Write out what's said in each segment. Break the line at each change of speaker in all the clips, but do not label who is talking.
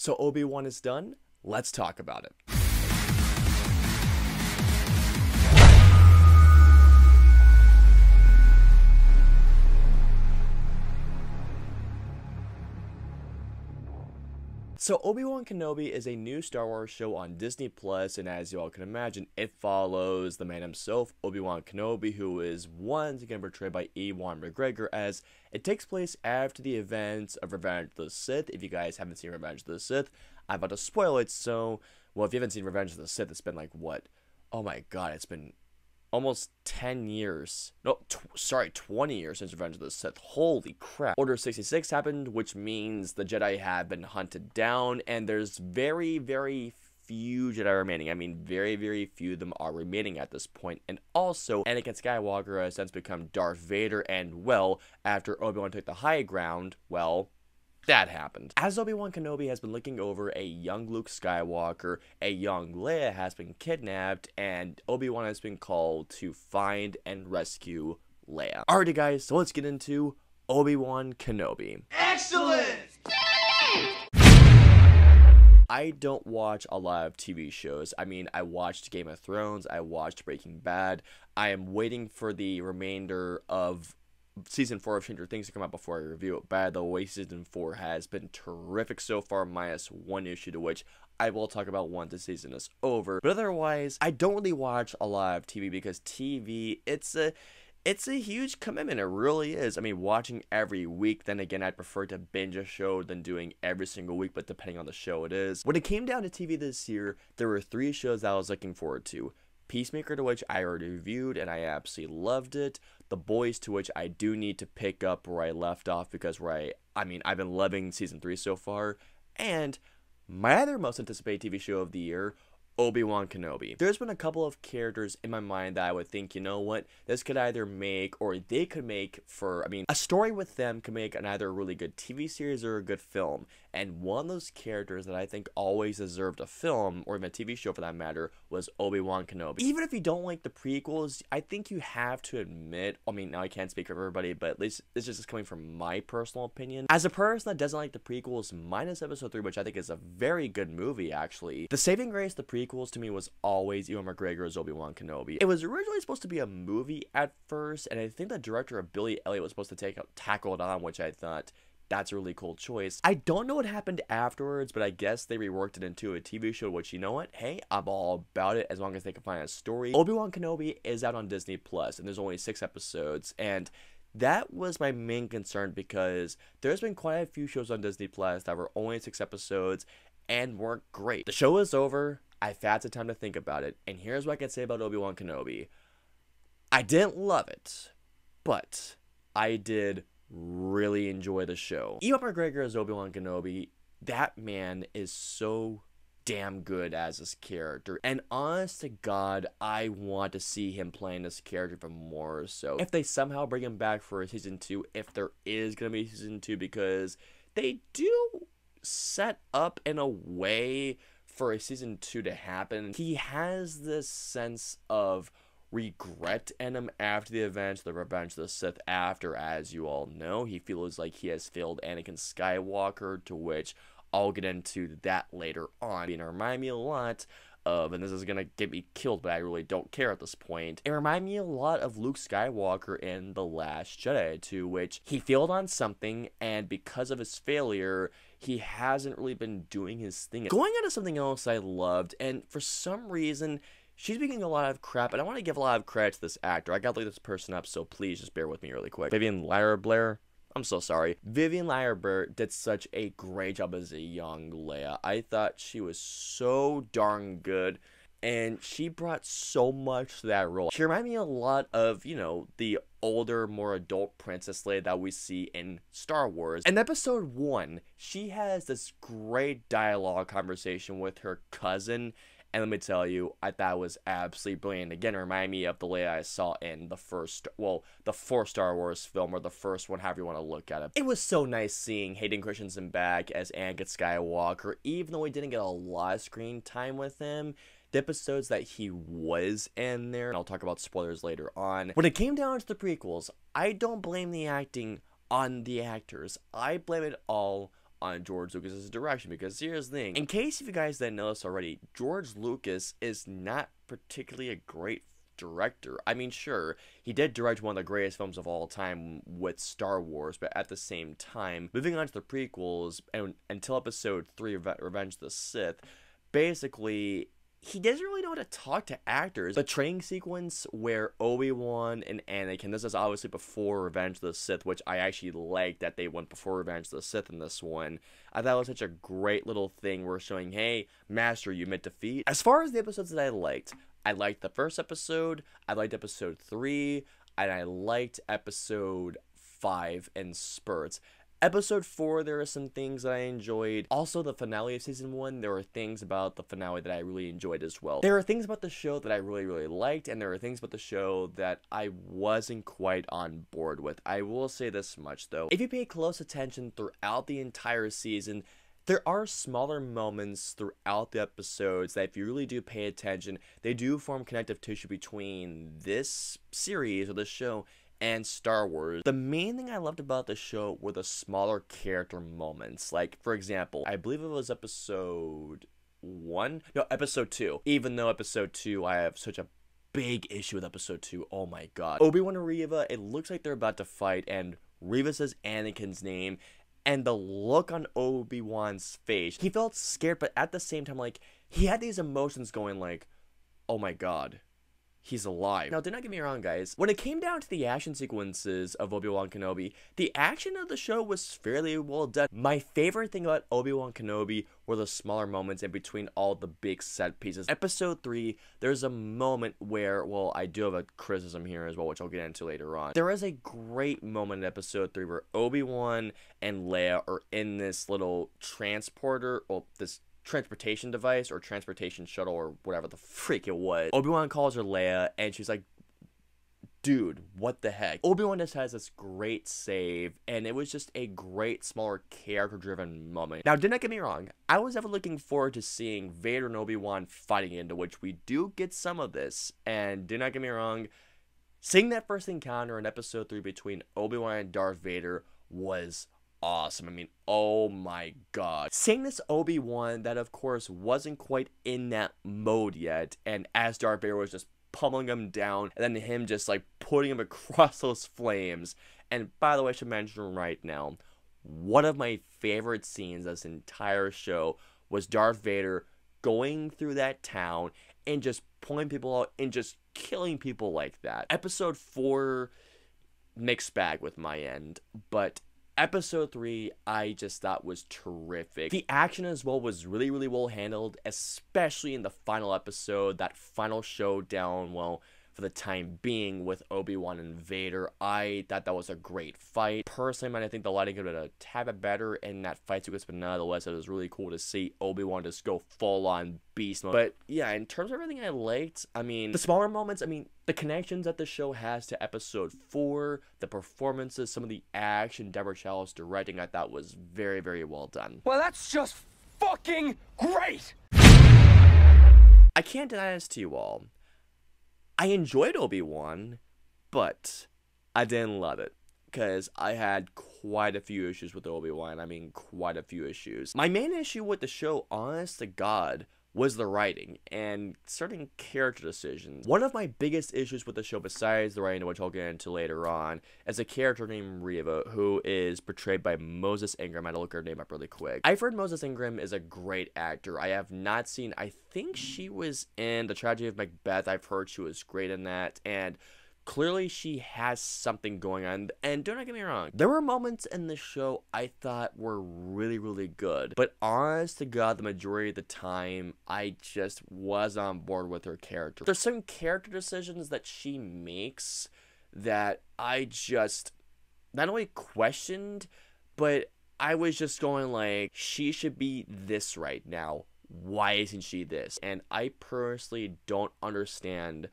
So Obi-Wan is done? Let's talk about it. So Obi-Wan Kenobi is a new Star Wars show on Disney Plus, and as you all can imagine, it follows the man himself, Obi-Wan Kenobi, who is once again portrayed by Ewan McGregor, as it takes place after the events of Revenge of the Sith. If you guys haven't seen Revenge of the Sith, I'm about to spoil it, so, well, if you haven't seen Revenge of the Sith, it's been like, what? Oh my god, it's been almost 10 years. No, 20 years since Revenge of the Sith. Holy crap. Order 66 happened, which means the Jedi have been hunted down, and there's very, very few Jedi remaining. I mean, very, very few of them are remaining at this point. And also, Anakin Skywalker has since become Darth Vader, and, well, after Obi-Wan took the high ground, well, that happened. As Obi-Wan Kenobi has been looking over a young Luke Skywalker, a young Leia has been kidnapped, and Obi-Wan has been called to find and rescue Leia. Alrighty guys, so let's get into Obi-Wan Kenobi.
Excellent!
I don't watch a lot of TV shows. I mean, I watched Game of Thrones, I watched Breaking Bad. I am waiting for the remainder of Season 4 of Stranger Things to come out before I review it. By the way, Season 4 has been terrific so far, minus one issue, to which I will talk about once the season is over. But otherwise, I don't really watch a lot of TV because TV, it's a huge commitment. It really is. I mean, watching every week, then again, I'd prefer to binge a show than doing every single week, but depending on the show it is. When it came down to TV this year, there were 3 shows that I was looking forward to. Peacemaker, to which I already reviewed, and I absolutely loved it. The Boys, to which I do need to pick up where I left off, because I've been loving Season 3 so far. And my other most anticipated TV show of the year, Obi-Wan Kenobi. There's been a couple of characters in my mind that I would think, you know what, this could either make, or they could make for, a story with them could make an either a really good TV series or a good film. And one of those characters that I think always deserved a film, or even a TV show for that matter, was Obi-Wan Kenobi. Even if you don't like the prequels, I think you have to admit, now I can't speak for everybody, but at least this is just coming from my personal opinion. As a person that doesn't like the prequels, minus Episode 3, which I think is a very good movie, actually, the saving grace of the prequels to me was always Ewan McGregor's Obi-Wan Kenobi. It was originally supposed to be a movie at first, and I think the director of Billy Elliot was supposed to tackle it on, which I thought, that's a really cool choice. I don't know what happened afterwards, but I guess they reworked it into a TV show, which, you know what? Hey, I'm all about it as long as they can find a story. Obi-Wan Kenobi is out on Disney Plus, and there's only 6 episodes, and that was my main concern because there's been quite a few shows on Disney Plus that were only 6 episodes and weren't great. The show is over. I've had some time to think about it, and here's what I can say about Obi-Wan Kenobi. I didn't love it, but I did really enjoy the show. Ewan McGregor as Obi-Wan Kenobi, that man is so damn good as this character, and honest to God, I want to see him playing this character for more. So if they somehow bring him back for a season 2, if there is gonna be a season 2, because they do set up in a way for a season 2 to happen. He has this sense of regret in him after the events of the Revenge of the Sith, after, as you all know, he feels like he has failed Anakin Skywalker, to which I'll get into that later on. It reminds me a lot of, and this is gonna get me killed, but I really don't care at this point, it reminds me a lot of Luke Skywalker in The Last Jedi, to which he failed on something, and because of his failure, he hasn't really been doing his thing. Going on to something else I loved, and for some reason, she's making a lot of crap, and I want to give a lot of credit to this actor. I gotta look this person up, so please just bear with me really quick. Vivian Lyra-Blair? I'm so sorry. Vivian Lyra-Blair did such a great job as a young Leia. I thought she was so darn good, and she brought so much to that role. She reminded me a lot of, you know, the older, more adult Princess Leia that we see in Star Wars. In Episode 1, she has this great dialogue conversation with her cousin, and let me tell you, I thought it was absolutely brilliant. Again, it reminded me of the Leia I saw in the first, well, the fourth Star Wars film, or the first one, however you want to look at it. It was so nice seeing Hayden Christensen back as Anakin Skywalker, even though we didn't get a lot of screen time with him. The episodes that he was in there, and I'll talk about spoilers later on. When it came down to the prequels, I don't blame the acting on the actors. I blame it all on George Lucas's direction, because here's the thing. In case if you guys didn't know this already, George Lucas is not particularly a great director. I mean, sure, he did direct one of the greatest films of all time with Star Wars, but at the same time, moving on to the prequels and until episode 3, Revenge of the Sith, basically, he doesn't really know how to talk to actors. The training sequence where Obi-Wan and Anakin, this is obviously before Revenge of the Sith, which I actually liked that they went before Revenge of the Sith in this one. I thought it was such a great little thing where showing, hey, Master, you admit defeat. As far as the episodes that I liked the first episode, I liked episode 3, and I liked episode 5 in spurts. Episode 4, there are some things that I enjoyed. Also, the finale of season 1, there are things about the finale that I really enjoyed as well. There are things about the show that I really, really liked, and there are things about the show that I wasn't quite on board with. I will say this much, though. If you pay close attention throughout the entire season, there are smaller moments throughout the episodes that if you really do pay attention, they do form connective tissue between this series or this show and Star Wars. The main thing I loved about the show were the smaller character moments. Like, for example, I believe it was episode 2. Even though episode 2, I have such a big issue with episode 2. Oh my god. Obi-Wan and Reva, it looks like they're about to fight, and Reva says Anakin's name, and the look on Obi-Wan's face, he felt scared, but at the same time, like, he had these emotions going like, oh my god, he's alive. Now, do not get me wrong, guys. When it came down to the action sequences of Obi-Wan Kenobi, the action of the show was fairly well done. My favorite thing about Obi-Wan Kenobi were the smaller moments in between all the big set pieces. Episode 3, there's a moment where, well, I do have a criticism here as well, which I'll get into later on. There is a great moment in episode 3 where Obi-Wan and Leia are in this little transporter, or this transportation device or transportation shuttle or whatever the freak it was. Obi-Wan calls her Leia, and she's like, dude, what the heck? Obi-Wan just has this great save, and it was just a great, smaller, character-driven moment. Now, do not get me wrong, I was ever looking forward to seeing Vader and Obi-Wan fighting, into which we do get some of this, and do not get me wrong, seeing that first encounter in episode 3 between Obi-Wan and Darth Vader was awesome. I mean, oh my god. Seeing this Obi-Wan that of course wasn't quite in that mode yet, and as Darth Vader was just pummeling him down, and then him just like putting him across those flames. And by the way, I should mention right now, one of my favorite scenes of this entire show was Darth Vader going through that town and just pulling people out and just killing people like that. Episode 4, mixed bag with my end, but episode 3, I just thought was terrific. The action as well was really, really well handled, especially in the final episode, that final showdown, well, for the time being with Obi-Wan and Vader. I thought that was a great fight. Personally, man, I think the lighting could have been a tad bit better in that fight sequence, but nonetheless, it was really cool to see Obi-Wan just go full-on beast mode. But yeah, in terms of everything I liked, I mean, the smaller moments, I mean, the connections that the show has to episode 4, the performances, some of the action, Deborah Chow's directing, I thought was very, very well done.
Well, that's just fucking great!
I can't deny this to you all. I enjoyed Obi-Wan, but I didn't love it, because I had quite a few issues with Obi-Wan. I mean, quite a few issues. My main issue with the show, honest to God, was the writing and certain character decisions. One of my biggest issues with the show, besides the writing, which I'll get into later on, is a character named Reva, who is portrayed by Moses Ingram. I had to look her name up really quick. I've heard Moses Ingram is a great actor. I have not seen, I think she was in The Tragedy of Macbeth. I've heard she was great in that, and clearly she has something going on. And do not get me wrong, there were moments in the show I thought were really, really good, but honest to God, the majority of the time I just was on board with her character. There's some character decisions that she makes that I just not only questioned, but I was just going like, she should be this right now. Why isn't she this? And I personally don't understand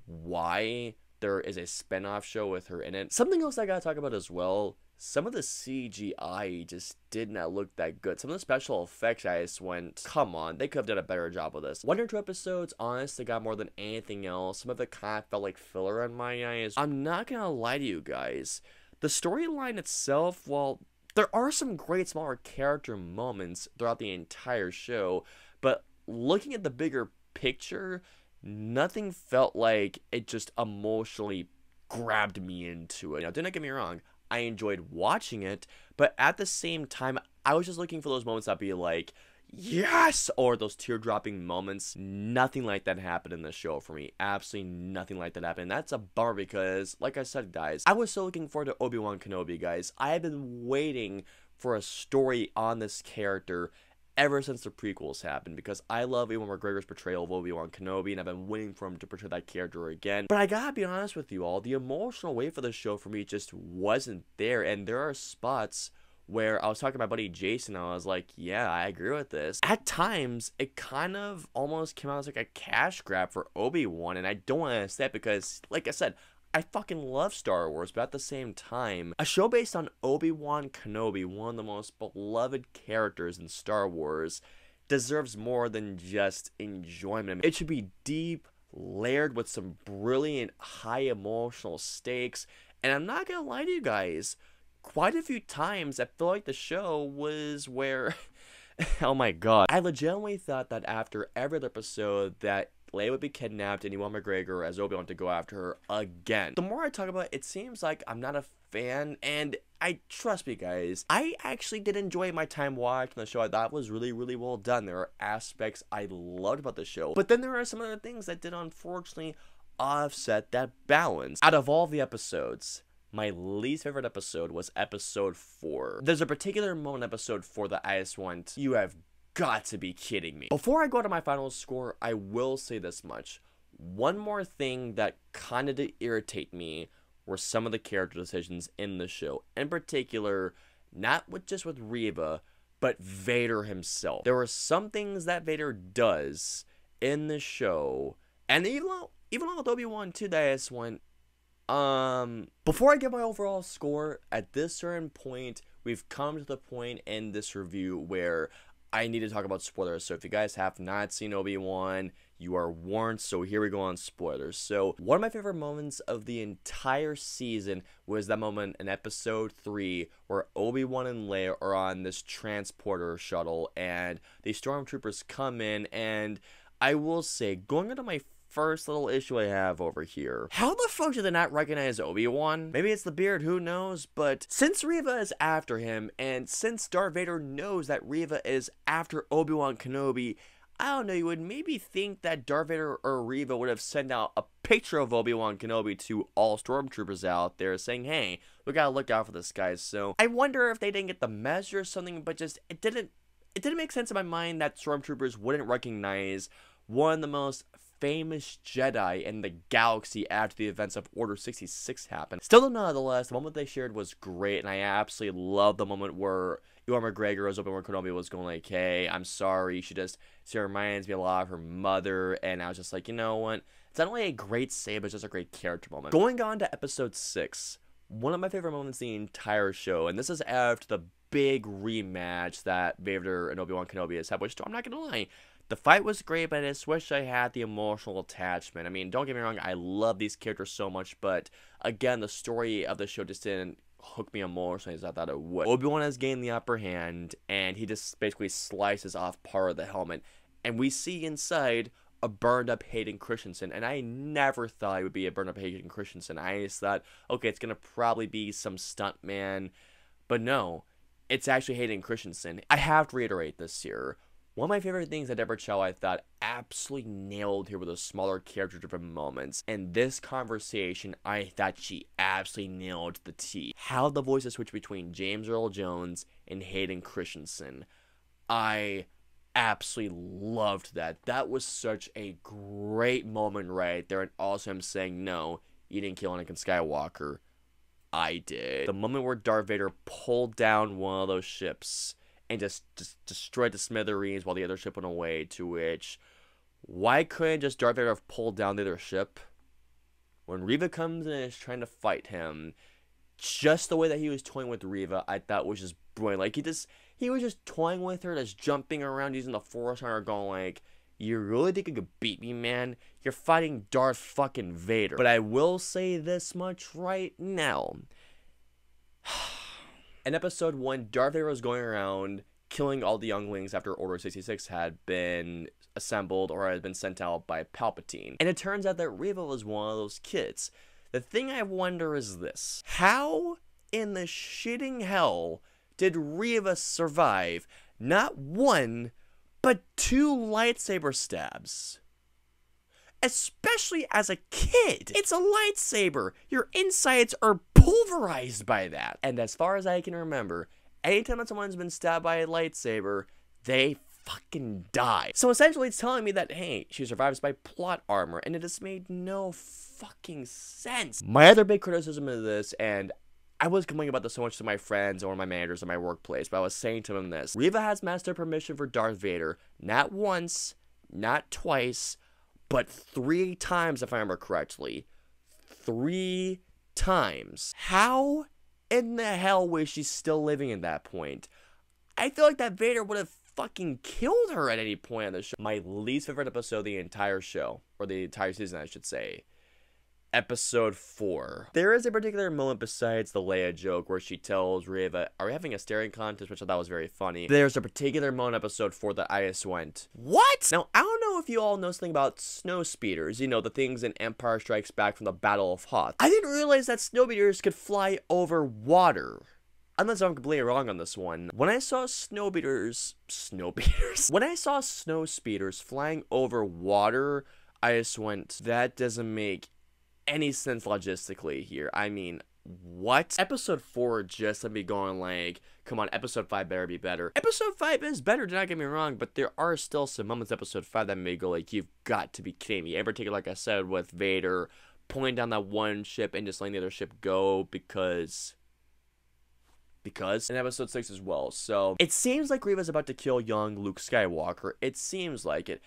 why there is a spin-off show with her in it. Something else I gotta talk about as well, some of the CGI just did not look that good. Some of the special effects, I just went, come on, they could have done a better job with this. 1 or 2 episodes, honestly, got more than anything else. Some of it kind of felt like filler in my eyes. I'm not gonna lie to you guys. The storyline itself, well, There are some great smaller character moments throughout the entire show, but looking at the bigger picture, nothing felt like it just emotionally grabbed me into it. Now, do not get me wrong, I enjoyed watching it, but at the same time, I was just looking for those moments that'd be like, yes, or those tear-dropping moments. Nothing like that happened in the show for me. Absolutely nothing like that happened. And that's a bummer because, like I said, guys, I was so looking forward to Obi-Wan Kenobi, guys. I have been waiting for a story on this character ever since the prequels happened, because I love Ewan McGregor's portrayal of Obi-Wan Kenobi, and I've been waiting for him to portray that character again. But I gotta be honest with you all, the emotional weight for the show for me just wasn't there, and there are spots where I was talking to my buddy Jason, and I was like, yeah, I agree with this. At times, it kind of almost came out as like a cash grab for Obi-Wan, and I don't want to say it because, like I said, I fucking love Star Wars, but at the same time, a show based on Obi-Wan Kenobi, one of the most beloved characters in Star Wars, deserves more than just enjoyment. It should be deep, layered with some brilliant, high emotional stakes, and I'm not gonna lie to you guys, quite a few times I feel like the show was where, oh my god, I legitimately thought that after every episode that Leia would be kidnapped and Ewan McGregor as Obi-Wan to go after her again. The more I talk about it, it seems like I'm not a fan, and I trust me guys, I actually did enjoy my time watching the show. I thought it was really, really well done. There are aspects I loved about the show, but then there are some other things that did unfortunately offset that balance. Out of all the episodes, my least favorite episode was episode 4. There's a particular moment in episode 4 that I just went, you have got to be kidding me. Before I go to my final score, I will say this much. One more thing that kind of did irritate me were some of the character decisions in the show. In particular, not just with Reva, but Vader himself. There were some things that Vader does in the show, and even with Obi-Wan too, that I just went, before I give my overall score, at this certain point, we've come to the point in this review where I need to talk about spoilers. So if you guys have not seen Obi-Wan, you are warned. So here we go on spoilers. So one of my favorite moments of the entire season was that moment in episode 3 where Obi-Wan and Leia are on this transporter shuttle and the stormtroopers come in, and I will say, going into my first little issue I have over here, how the fuck did they not recognize Obi-Wan? Maybe it's the beard, who knows? But since Reva is after him, and since Darth Vader knows that Reva is after Obi-Wan Kenobi, I don't know, you would maybe think that Darth Vader or Reva would have sent out a picture of Obi-Wan Kenobi to all stormtroopers out there saying, hey, we gotta look out for this guy. So I wonder if they didn't get the message or something, but just it didn't make sense in my mind that stormtroopers wouldn't recognize one of the most famous Jedi in the galaxy after the events of Order 66 happened. Still, nonetheless, the moment they shared was great, and I absolutely love the moment where Ewan McGregor as Obi-Wan Kenobi was going like, hey, I'm sorry, she reminds me a lot of her mother, and I was just like, you know what, it's not only a great save, but it's just a great character moment. Going on to episode 6, one of my favorite moments in the entire show, and this is after the big rematch that Vader and Obi-Wan Kenobi has had, which I'm not gonna lie, the fight was great, but I just wish I had the emotional attachment. I mean, don't get me wrong, I love these characters so much, but again, the story of the show just didn't hook me emotionally as I thought it would. Obi-Wan has gained the upper hand, and he just basically slices off part of the helmet, and we see inside a burned up Hayden Christensen, and I never thought it would be a burned up Hayden Christensen. I just thought, okay, it's gonna probably be some stuntman, but no, it's actually Hayden Christensen. I have to reiterate this here. One of my favorite things that Deborah Chow, I thought, absolutely nailed here were those smaller character-driven moments. In this conversation, I thought she absolutely nailed the T. How the voices switch between James Earl Jones and Hayden Christensen. I absolutely loved that. That was such a great moment right there. And also him saying, no, you didn't kill Anakin Skywalker. I did. The moment where Darth Vader pulled down one of those ships and just destroyed the smithereens while the other ship went away, to which, why couldn't just Darth Vader have pulled down the other ship? When Reva comes in and is trying to fight him, just the way that he was toying with Reva, I thought was just brilliant. Like, he was just toying with her, just jumping around using the Force on her, going like, you really think you could beat me, man? You're fighting Darth fucking Vader. But I will say this much right now. In episode 1, Darth Vader was going around killing all the younglings after Order 66 had been assembled or had been sent out by Palpatine. And it turns out that Reva was one of those kids. The thing I wonder is this: how in the shitting hell did Reva survive not one, but 2 lightsaber stabs? Especially as a kid. It's a lightsaber. Your insides are pulverized by that. And as far as I can remember, anytime that someone's been stabbed by a lightsaber, they fucking die. So essentially it's telling me that, hey, she survives by plot armor, and it just made no fucking sense. My other big criticism of this, and I was complaining about this so much to my friends or my managers in my workplace, but I was saying to them this: Reva has master permission for Darth Vader, not once, not twice, but 3 times, if I remember correctly. 3 times. How in the hell was she still living at that point? I feel like that Vader would have fucking killed her at any point on the show. My least favorite episode of the entire show, or the entire season, I should say. Episode 4. There is a particular moment besides the Leia joke where she tells Reva, are we having a staring contest? Which I thought was very funny. There's a particular moment in episode 4 that I just went, what? Now, I don't know if you all know something about snow speeders. You know, the things in Empire Strikes Back from the Battle of Hoth. I didn't realize that snow speeders could fly over water. Unless I'm completely wrong on this one. When I saw when I saw snow speeders flying over water, I just went, that doesn't make any sense logistically here. I mean, what? Episode 4 just let me going like, come on, episode 5 better be better. Episode 5 is better, do not get me wrong, but there are still some moments in episode 5 that may go like, you've got to be kidding me. In particular, like I said, with Vader pulling down that one ship and just letting the other ship go because in episode 6 as well. So it seems like Reva's about to kill young Luke Skywalker. It seems like it.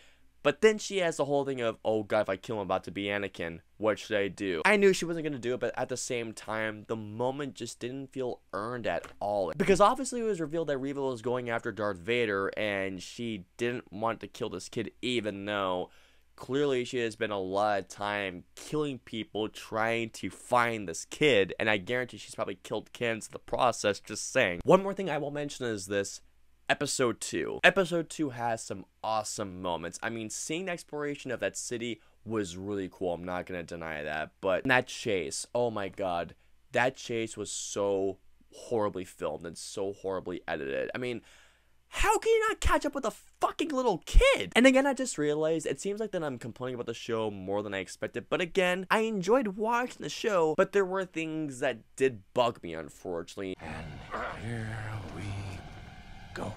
But then she has the whole thing of, oh god, if I kill him, I'm about to be Anakin, what should I do? I knew she wasn't going to do it, but at the same time, the moment just didn't feel earned at all. Because obviously it was revealed that Reva was going after Darth Vader, and she didn't want to kill this kid, even though clearly she has spent a lot of time killing people trying to find this kid, and I guarantee she's probably killed kids in the process, just saying. One more thing I will mention is this. Episode 2. Episode 2 has some awesome moments. I mean, seeing the exploration of that city was really cool. I'm not going to deny that. But that chase, oh my god. That chase was so horribly filmed and so horribly edited. I mean, how can you not catch up with a fucking little kid? And again, I just realized it seems like that I'm complaining about the show more than I expected. But again, I enjoyed watching the show, but there were things that did bug me, unfortunately.
And here we go.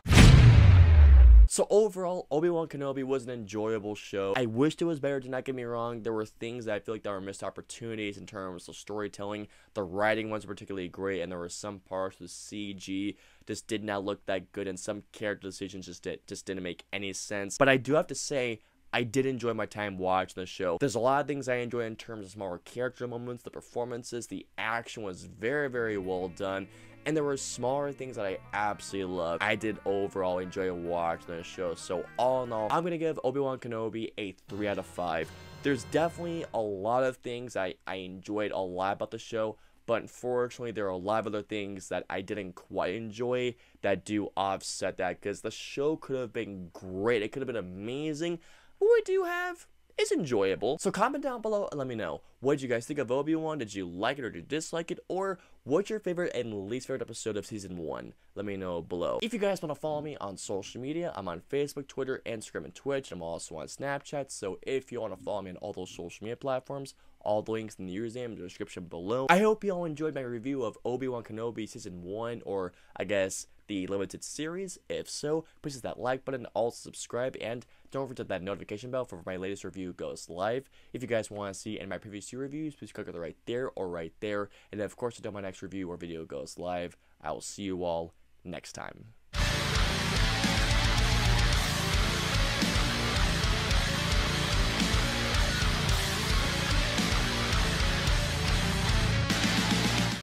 So overall, Obi-Wan Kenobi was an enjoyable show. I wished it was better, do not get me wrong. There were things that I feel like that were missed opportunities in terms of storytelling. The writing was particularly great, and there were some parts with CG just did not look that good, and some character decisions just didn't make any sense. But I do have to say, I did enjoy my time watching the show. There's a lot of things I enjoy in terms of smaller character moments, the performances, the action was very, very well done. And there were smaller things that I absolutely loved. I did overall enjoy watching the show. So all in all, I'm going to give Obi-Wan Kenobi a 3 out of 5. There's definitely a lot of things I enjoyed a lot about the show. But unfortunately, there are a lot of other things that I didn't quite enjoy that do offset that. Because the show could have been great. It could have been amazing. What we do have is enjoyable. So comment down below and let me know. What did you guys think of Obi-Wan? Did you like it or did you dislike it? Or what's your favorite and least favorite episode of season 1? Let me know below. If you guys want to follow me on social media, I'm on Facebook, Twitter, Instagram, and Twitch. I'm also on Snapchat. So if you want to follow me on all those social media platforms, all the links in the username in the description below. I hope you all enjoyed my review of Obi-Wan Kenobi season 1, or I guess the limited series. If so, please hit that like button, also subscribe, and don't forget that notification bell for my latest review goes live. If you guys want to see any of my previous 2 reviews, please click on the right there or right there. And then of course, until my next review or video goes live, I will see you all next time.